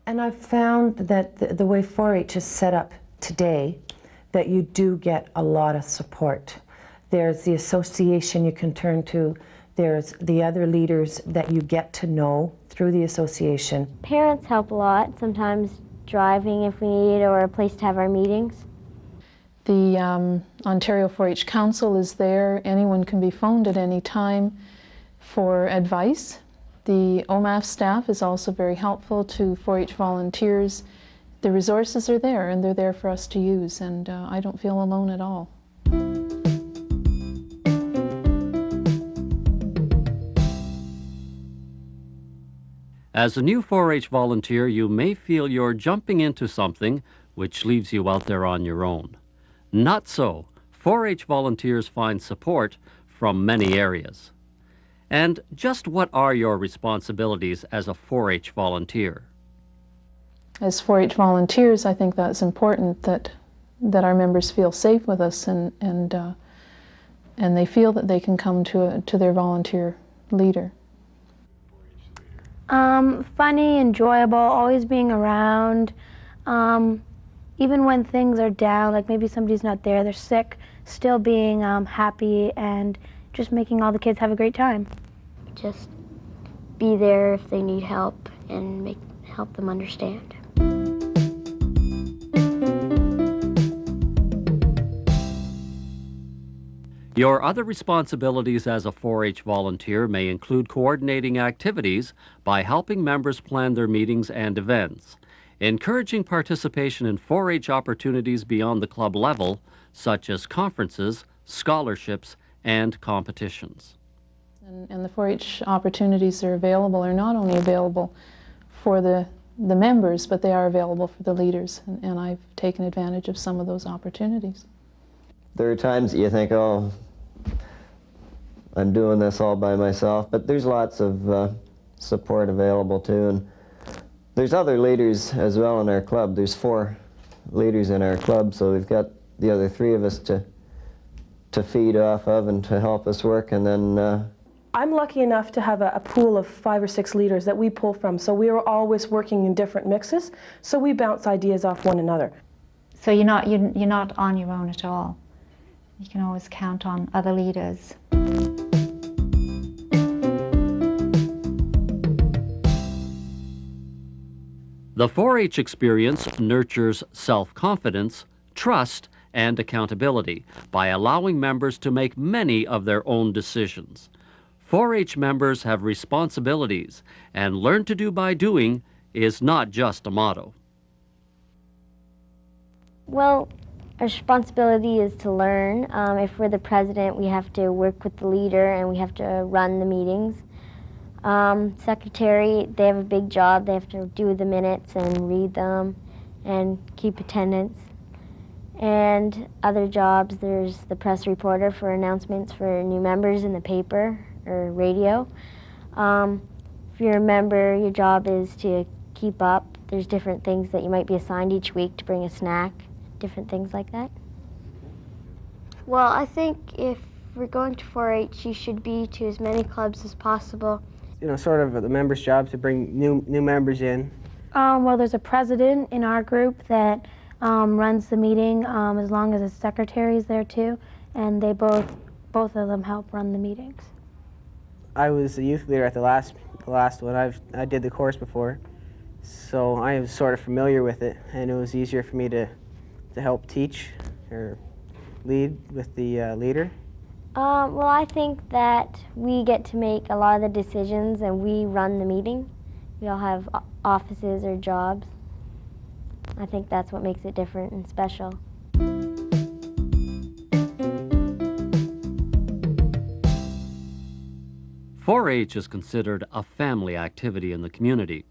And I've found that the way 4-H is set up today, that you do get a lot of support. There's the association you can turn to. There's the other leaders that you get to know through the association. Parents help a lot, sometimes driving if we need, or a place to have our meetings. The Ontario 4-H Council is there. Anyone can be phoned at any time for advice. The OMAF staff is also very helpful to 4-H volunteers. The resources are there, and they're there for us to use, and I don't feel alone at all. As a new 4-H volunteer, you may feel you're jumping into something which leaves you out there on your own. Not so. 4-H volunteers find support from many areas. And just what are your responsibilities as a 4-H volunteer? As 4-H volunteers, I think that's important that our members feel safe with us and they feel that they can come to their volunteer leader. Funny, enjoyable, always being around. Even when things are down, like maybe somebody's not there, they're sick, still being happy and just making all the kids have a great time. Just be there if they need help and help them understand. Your other responsibilities as a 4-H volunteer may include coordinating activities by helping members plan their meetings and events, encouraging participation in 4-H opportunities beyond the club level, such as conferences, scholarships, and competitions. And the 4-H opportunities are not only available for the members, but they are available for the leaders, and I've taken advantage of some of those opportunities. There are times that you think, oh, I'm doing this all by myself, but there's lots of support available too, and there's other leaders as well in our club. There's 4 leaders in our club, so we've got the other 3 of us to feed off of and to help us work, and then I'm lucky enough to have a pool of 5 or 6 leaders that we pull from, so we are always working in different mixes, so we bounce ideas off one another. So you're not on your own at all. You can always count on other leaders. The 4-H experience nurtures self-confidence, trust, and accountability by allowing members to make many of their own decisions. 4-H members have responsibilities, and learn to do by doing is not just a motto. Well, our responsibility is to learn. If we're the president, we have to work with the leader and we have to run the meetings. Secretary, they have a big job. They have to do the minutes and read them and keep attendance. And other jobs, there's the press reporter for announcements for new members in the paper or radio. If you're a member, your job is to keep up. There's different things that you might be assigned each week to bring a snack, different things like that. Well, I think if we're going to 4-H, you should be to as many clubs as possible. You know, sort of the members' job to bring new members in. Well, there's a president in our group that runs the meeting, as long as the secretary is there too, and they both of them help run the meetings. I was the youth leader at the last one. I did the course before, so I was sort of familiar with it, and it was easier for me to help teach or lead with the leader. Well, I think that we get to make a lot of the decisions and we run the meeting. We all have offices or jobs. I think that's what makes it different and special. 4-H is considered a family activity in the community.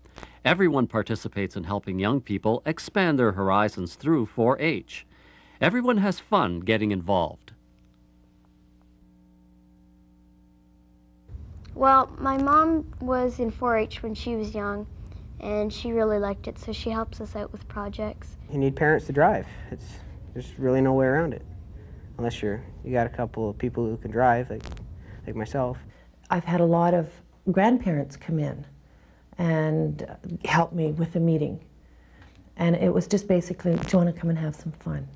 Everyone participates in helping young people expand their horizons through 4-H. Everyone has fun getting involved. Well, my mom was in 4-H when she was young, and she really liked it, so she helps us out with projects. You need parents to drive. There's really no way around it. unless you got a couple of people who can drive, like myself. I've had a lot of grandparents come in and help me with the meeting. And it was just basically, do you want to come and have some fun?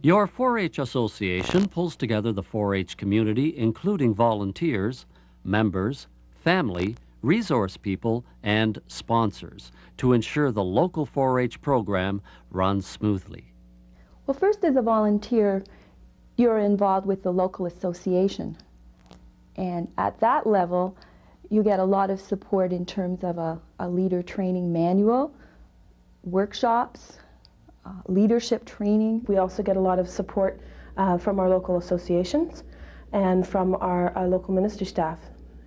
Your 4-H association pulls together the 4-H community, including volunteers, members, family, resource people, and sponsors, to ensure the local 4-H program runs smoothly. Well, first, as a volunteer, you're involved with the local association. And at that level, you get a lot of support in terms of a leader training manual, workshops, leadership training. We also get a lot of support from our local associations and from our local ministry staff.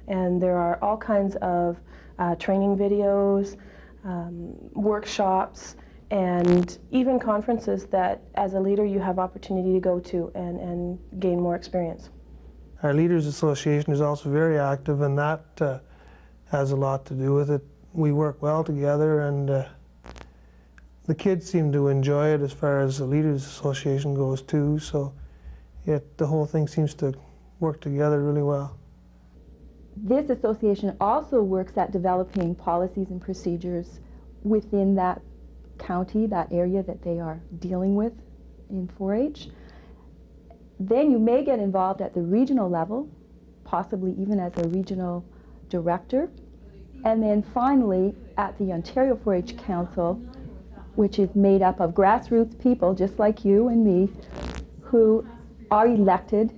And there are all kinds of training videos, workshops, and even conferences that, as a leader, you have opportunity to go to and gain more experience. Our Leaders Association is also very active, and that has a lot to do with it. We work well together, and the kids seem to enjoy it as far as the Leaders Association goes too, so the whole thing seems to work together really well. This association also works at developing policies and procedures within that county, that area that they are dealing with in 4-H. Then you may get involved at the regional level, possibly even as a regional director. And then finally, at the Ontario 4-H Council, which is made up of grassroots people just like you and me, who are elected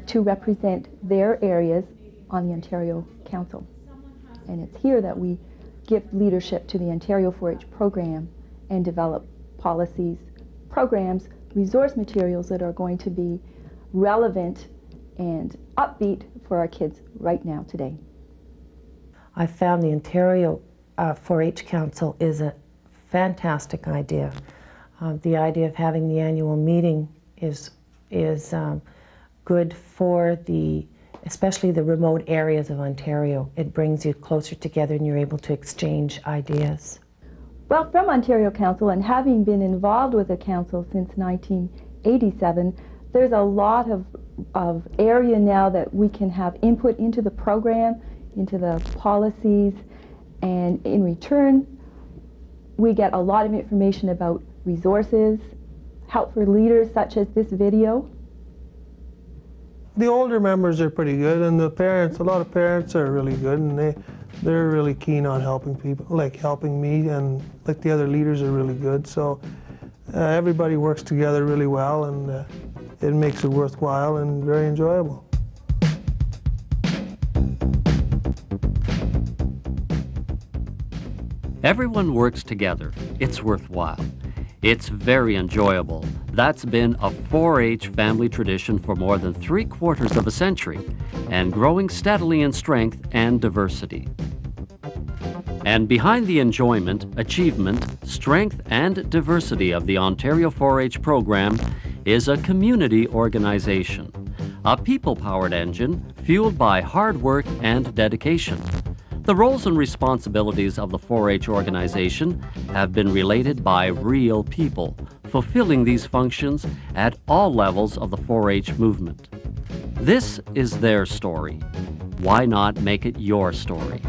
to represent their areas on the Ontario Council. And it's here that we give leadership to the Ontario 4-H program and develop policies, programs, resource materials that are going to be relevant and upbeat for our kids right now, today. I found the Ontario 4-H Council is a fantastic idea. The idea of having the annual meeting is good for especially the remote areas of Ontario. It brings you closer together and you're able to exchange ideas. Well, from Ontario Council, and having been involved with the Council since 1987, there's a lot of area now that we can have input into the program, into the policies, and in return, we get a lot of information about resources, help for leaders such as this video. The older members are pretty good, and the parents, a lot of parents are really good, and they're really keen on helping people, like helping me, and like the other leaders are really good. So everybody works together really well, and it makes it worthwhile and very enjoyable. Everyone works together. It's worthwhile. It's very enjoyable. That's been a 4-H family tradition for more than 3/4 of a century, and growing steadily in strength and diversity. And behind the enjoyment, achievement, strength, and diversity of the Ontario 4-H program is a community organization, a people-powered engine fueled by hard work and dedication. The roles and responsibilities of the 4-H organization have been related by real people, fulfilling these functions at all levels of the 4-H movement. This is their story. Why not make it your story?